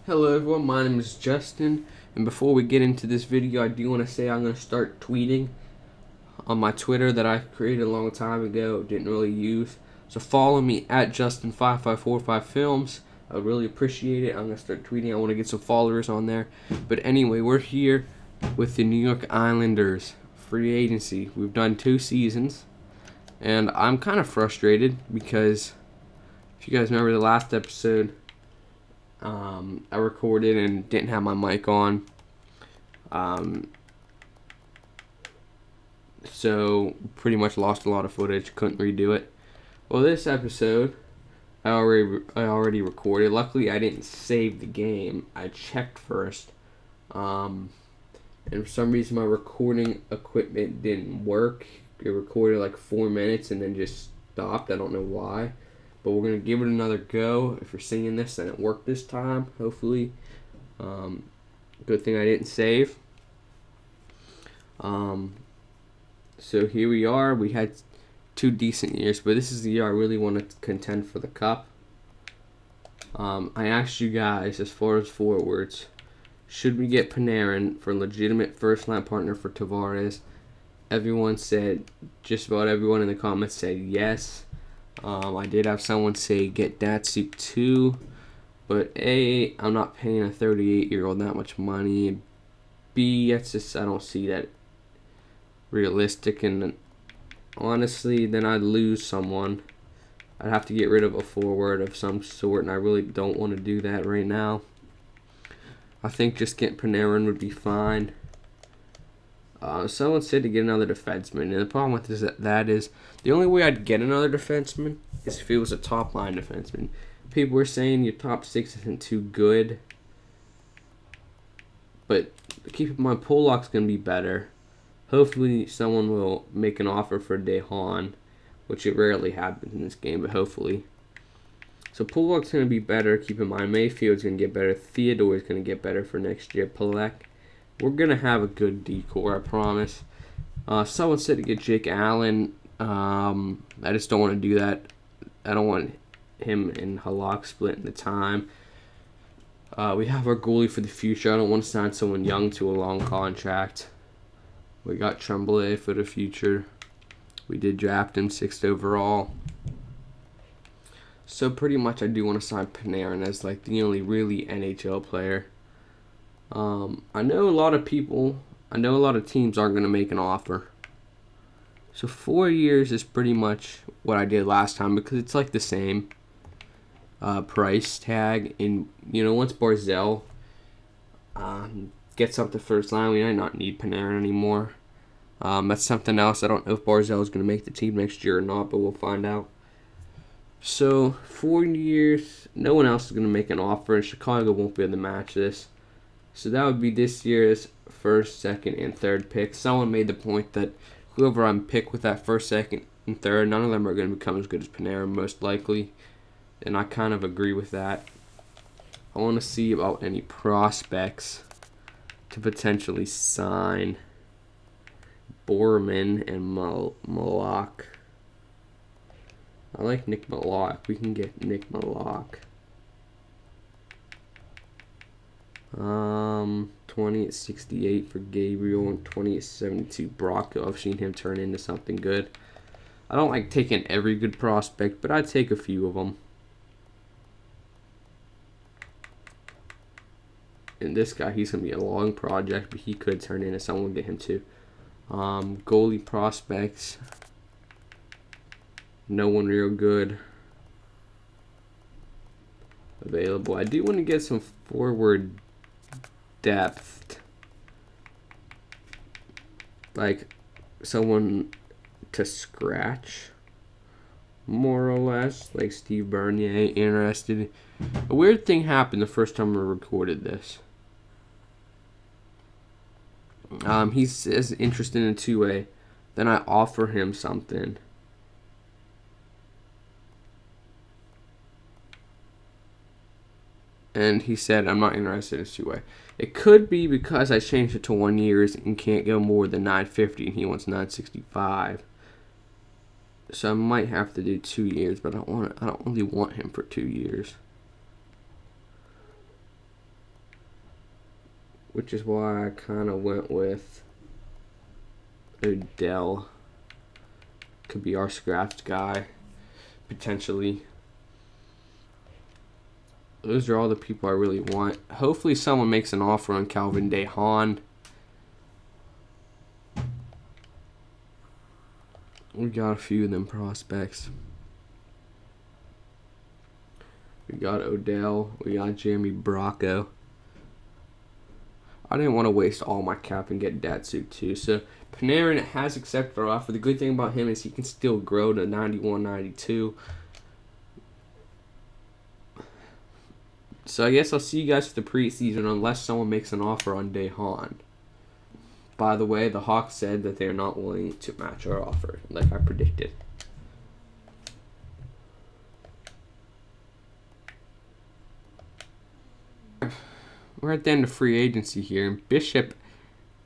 Hello everyone, my name is Justin, and before we get into this video, I do want to say I'm going to start tweeting on my Twitter that I created a long time ago, didn't really use. So follow me at Justin5545Films. I would really appreciate it. I'm going to start tweeting. I want to get some followers on there. But anyway, we're here with the New York Islanders free agency. We've done 2 seasons, and I'm kind of frustrated because if you guys remember the last episode, I recorded and didn't have my mic on, so pretty much lost a lot of footage, couldn't redo it. Well, this episode I already recorded. Luckily I didn't save the game. I checked first, and for some reason my recording equipment didn't work. It recorded like 4 minutes and then just stopped. I don't know why. But we're going to give it another go. If you're seeing this, then it worked this time, hopefully. Good thing I didn't save. So here we are. We had 2 decent years, but this is the year I really want to contend for the cup. I asked you guys, as far as forwards, should we get Panarin for legitimate first-line partner for Tavares? Everyone said, just about everyone in the comments said yes. I did have someone say get Datsuk too, but A, I'm not paying a 38-year-old that much money, and B, that's just, I don't see that realistic, and honestly, then I'd lose someone. I'd have to get rid of a forward of some sort, and I really don't want to do that right now. I think just getting Panarin would be fine. Someone said to get another defenseman, and the problem with that is the only way I'd get another defenseman is if it was a top line defenseman. People were saying your top 6 isn't too good, but keep in mind Pollock's going to be better. Hopefully someone will make an offer for DeHaan, which it rarely happens in this game, but hopefully. So Pollock's going to be better. Keep in mind Mayfield's going to get better. Theodore's going to get better for next year. Polak. We're going to have a good decor, I promise. Someone said to get Jake Allen. I just don't want to do that. I don't want him and Halak splitting the time. We have our goalie for the future. I don't want to sign someone young to a long contract. We got Tremblay for the future. We did draft him 6th overall. So pretty much I do want to sign Panarin as like the only really NHL player. I know a lot of teams aren't going to make an offer. So 4 years is pretty much what I did last time because it's like the same price tag. And, once Barzal gets up to first line, we might not need Panarin anymore. That's something else. I don't know if Barzal is going to make the team next year or not, but we'll find out. So 4 years, no one else is going to make an offer, and Chicago won't be able to match this. So that would be this year's first, second, and third pick. Someone made the point that whoever I'm picked with that first, second, and third, none of them are going to become as good as Panarin, most likely. And I kind of agree with that. I want to see about any prospects to potentially sign Borman and Malak. I like Nick Malak. We can get Nick Malak. 20 at 68 for Gabriel and 20 at 72 Brocco. I've seen him turn into something good. I don't like taking every good prospect, but I'd take a few of them. And this guy, he's going to be a long project, but he could turn into someone, get him too. Goalie prospects. No one real good available. I do want to get some forward depth, like someone to scratch, more or less, like Steve Bernier. Interested. A weird thing happened the first time we recorded this. He says interested in 2A. Then I offer him something. And he said, I'm not interested in 2A. It could be because I changed it to 1 year and can't go more than 950, and he wants 965. So I might have to do 2 years, but I don't really want him for 2 years. which is why I kind of went with Odell. Could be our scrapped guy, potentially. Those are all the people I really want. Hopefully someone makes an offer on Calvin DeHaan. We got a few of them prospects. We got Odell. We got Jeremy Bracco. I didn't want to waste all my cap and get Datsuk too. So Panarin has accepted our offer. The good thing about him is he can still grow to 91, 92. So I guess I'll see you guys for the preseason unless someone makes an offer on DeHaan. By the way, the Hawks said that they're not willing to match our offer, like I predicted. We're at the end of free agency here. Bishop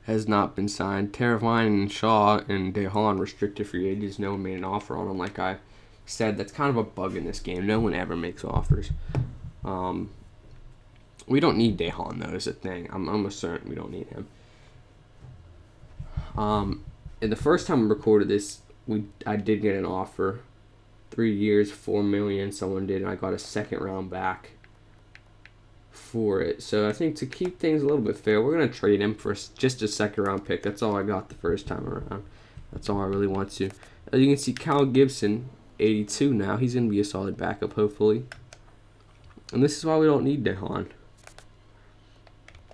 has not been signed. Teravainen and Shaw and DeHaan restricted free agents. No one made an offer on them. Like I said, that's kind of a bug in this game. No one ever makes offers. We don't need DeHaan, though, is the thing. I'm certain we don't need him. And the first time I recorded this, I did get an offer. 3 years, $4 million. Someone did, and I got a second round back for it. So I think to keep things a little bit fair, we're gonna trade him for just a second round pick. That's all I got the first time around. That's all I really want to. As you can see, Kyle Gibson, 82 now. He's gonna be a solid backup, hopefully. And this is why we don't need DeHaan.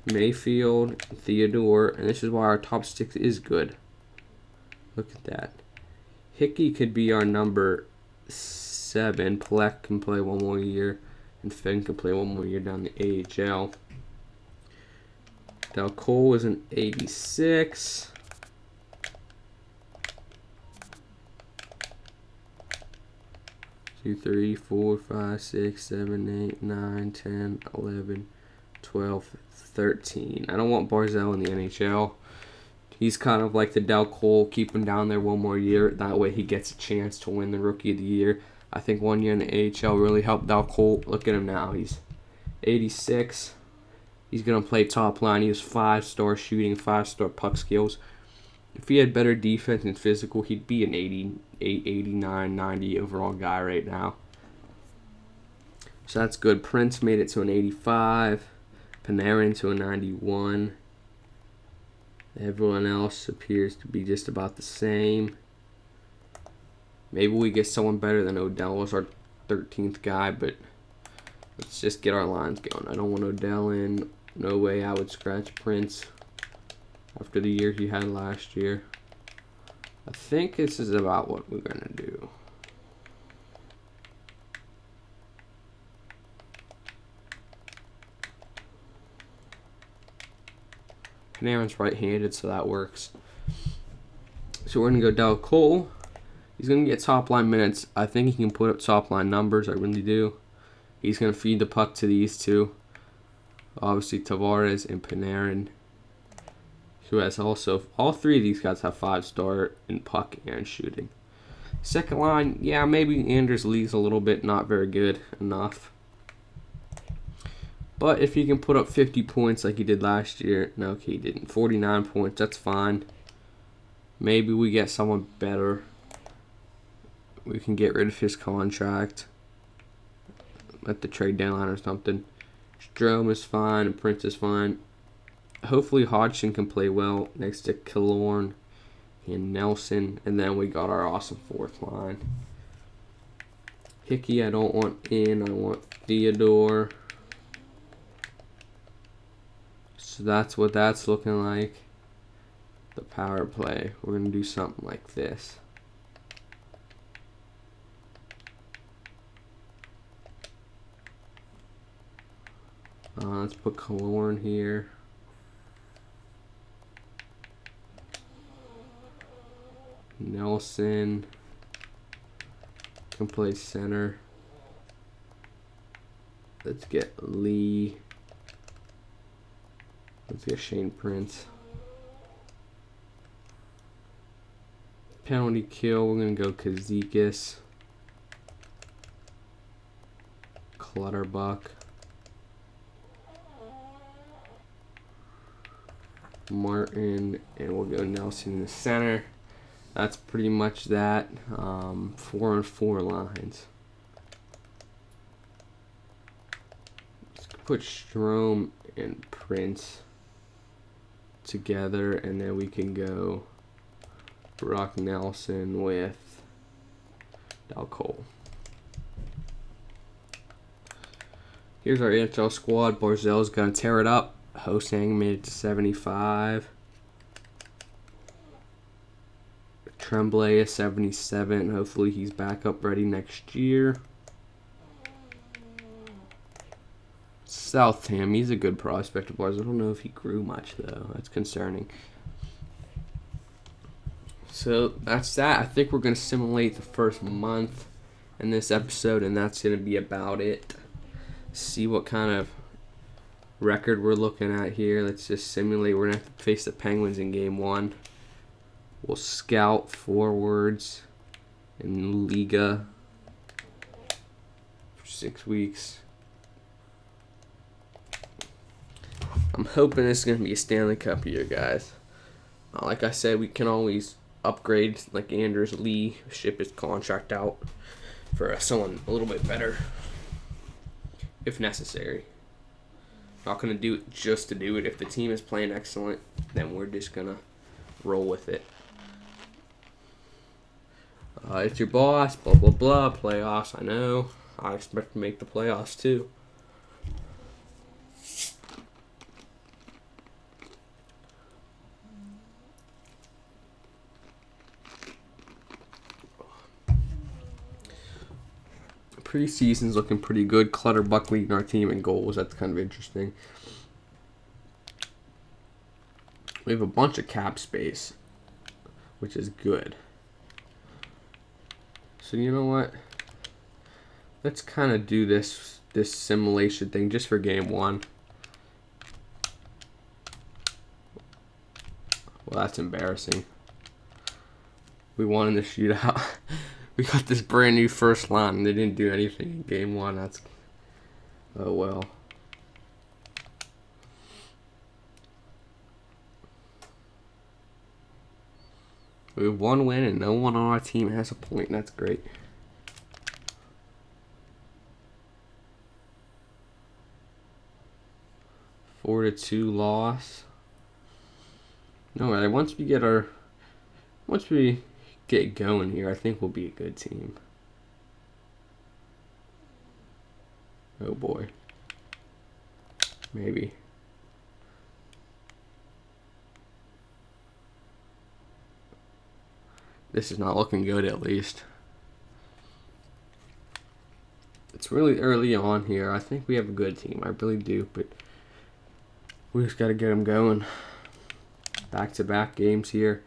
Mayfield, Theodore, and this is why our top 6 is good. Look at that. Hickey could be our number 7. Plek can play one more year, and Finn can play one more year down the AHL. Del Cole is an 86. Two, 3, 4, 5, 6, 7, 8, 9, 10, 11, 12, 13. I don't want Barzell in the NHL. He's kind of like the Del Cole, keep him down there one more year. That way he gets a chance to win the Rookie of the Year. I think 1 year in the AHL really helped Del Cole. Look at him now. He's 86. He's going to play top line. He has 5-star shooting, 5-star puck skills. If he had better defense and physical, he'd be an 88, 89, 90 overall guy right now. So that's good. Prince made it to an 85. Panarin to a 91. Everyone else appears to be just about the same. Maybe we get someone better than Odell as our 13th guy, but let's just get our lines going. I don't want Odell in. No way I would scratch Prince after the year he had last year. I think this is about what we're going to do. Panarin's right-handed, so that works. So we're going to go Del Cole. He's going to get top-line minutes. I think he can put up top-line numbers. I really do. He's going to feed the puck to these two. Obviously, Tavares and Panarin, who has also... All 3 of these guys have 5-star in puck and shooting. Second line, yeah, maybe Anders Lee's a little bit not very good enough. But if he can put up 50 points like he did last year, no, okay, he didn't. 49 points, that's fine. Maybe we get someone better. We can get rid of his contract at the trade deadline or something. Strome is fine, and Prince is fine. Hopefully Hodgson can play well next to Killorn and Nelson. And then we got our awesome 4th line. Hickey I don't want in. I want Theodore. So that's what that's looking like. The power play. We're going to do something like this. Let's put Killorn here. Nelson can play center. Let's get Lee. Let's get Shane Prince. Penalty kill, we're going to go Kazikis. Clutterbuck. Martin, and we'll go Nelson in the center. That's pretty much that. 4-on-4 lines. Let's put Strome and Prince together, and then we can go Brock Nelson with Dal Cole. Here's our NHL squad. Barzell's gonna tear it up. Hosang made it to 75. Tremblay is 77. Hopefully he's back up ready next year. Southam, he's a good prospect of ours. I don't know if he grew much though. That's concerning. So that's that. I think we're gonna simulate the first month in this episode, and that's gonna be about it. See what kind of record we're looking at here. Let's just simulate. We're gonna have to face the Penguins in game 1. We'll scout forwards in Liga for 6 weeks. I'm hoping this is gonna be a Stanley Cup year, guys. Like I said, we can always upgrade, like Anders Lee, ship his contract out for someone a little bit better if necessary. Not going to do it just to do it. If the team is playing excellent, then we're just going to roll with it. It's your boss, blah, blah, blah, playoffs, I know. I expect to make the playoffs too. Preseason's looking pretty good. Clutterbuck leading our team in goals. That's kind of interesting. We have a bunch of cap space, which is good. So you know what? Let's kind of do this simulation thing just for game 1. Well, that's embarrassing. We won in the shootout. We got this brand new first line and they didn't do anything in game 1. That's, oh well. We have 1 win and no one on our team has a point. That's great. A 4-2 loss. No, really. Once we get going here, I think we'll be a good team. Oh boy. Maybe. This is not looking good, at least. It's really early on here. I think we have a good team. I really do, but we just got to get them going. Back-to-back games here.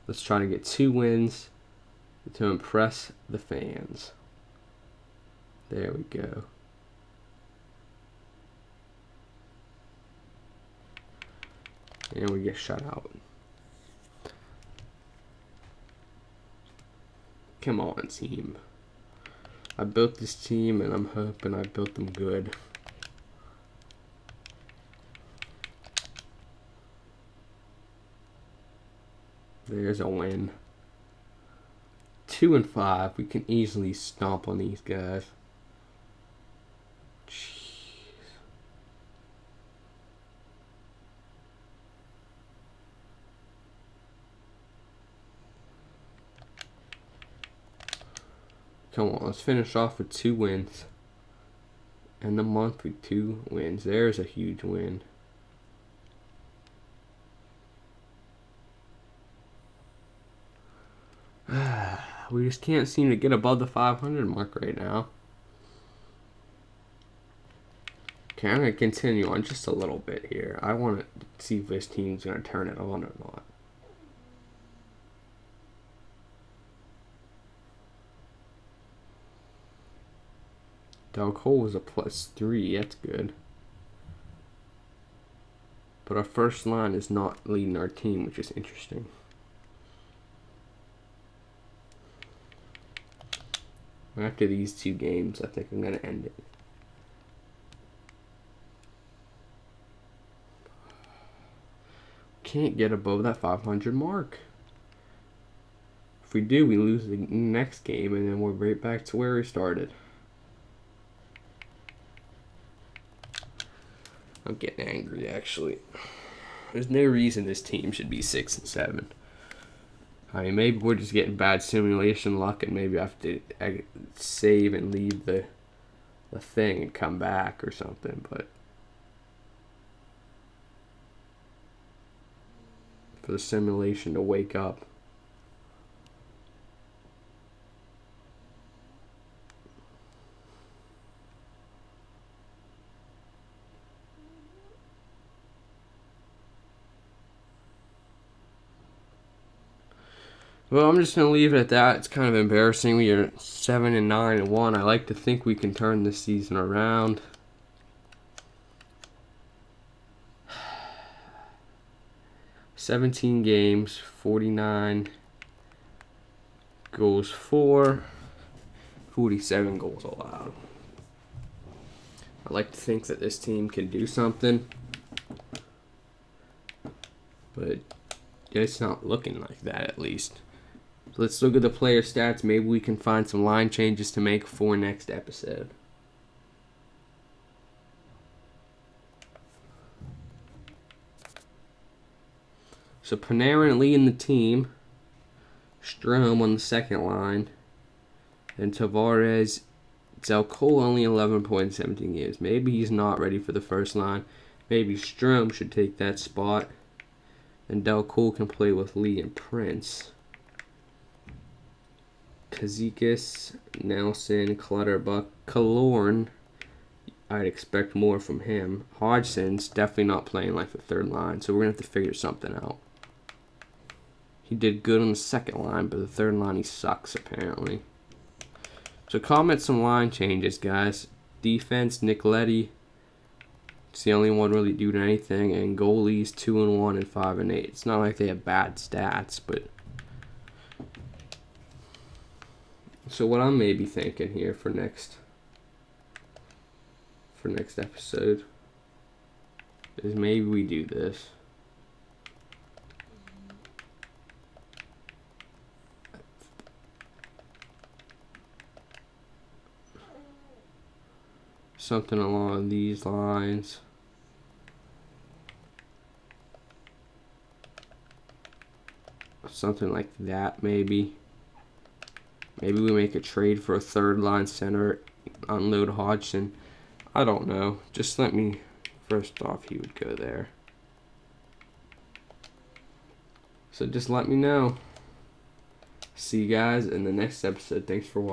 Let's try to get 2 wins to impress the fans. There we go. And we get shut out. Come on, team. I built this team and I'm hoping I built them good. There's a win. 2-5. We can easily stomp on these guys. Jeez. Come on, let's finish off with 2 wins. And the month with 2 wins. There's a huge win. We just can't seem to get above the 500 mark right now. Okay, I'm going to continue on just a little bit here. I want to see if this team's going to turn it on or not. Dal Cole was a +3. That's good. But our first line is not leading our team, which is interesting. After these 2 games, I think I'm going to end it. can't get above that 500 mark. If we do, we lose the next game, and then we're right back to where we started. I'm getting angry, actually. There's no reason this team should be 6 and 7. I mean, maybe we're just getting bad simulation luck, and maybe I have to save and leave the thing and come back or something, but for the simulation to wake up. Well, I'm just going to leave it at that. It's kind of embarrassing. We are 7 and 9 and 1. I like to think we can turn this season around. "17 games, 49 goals for, 47 goals allowed." I like to think that this team can do something, but it's not looking like that, at least. So let's look at the player stats. Maybe we can find some line changes to make for next episode. So Panarin leading the team, Strome on the second line, and Tavares. Zelko only 11 points, 17 games. Maybe he's not ready for the first line. Maybe Strome should take that spot, and Delco can play with Lee and Prince. Kazikis, Nelson, Clutterbuck, Killorn. I'd expect more from him. Hodgson's definitely not playing like the third line, so we're going to have to figure something out. He did good on the second line, but the third line he sucks, apparently. So comment some line changes, guys. Defense, Nicoletti. It's the only one really doing anything. And goalies, 2 and 1 and 5 and 8. It's not like they have bad stats, but... So what I'm maybe thinking here for next episode is maybe we do this. Something along these lines. Something like that, maybe. Maybe we make a trade for a third line center, unload Hodgson. I don't know. Just let me, first off, he would go there. So just let me know. See you guys in the next episode. Thanks for watching.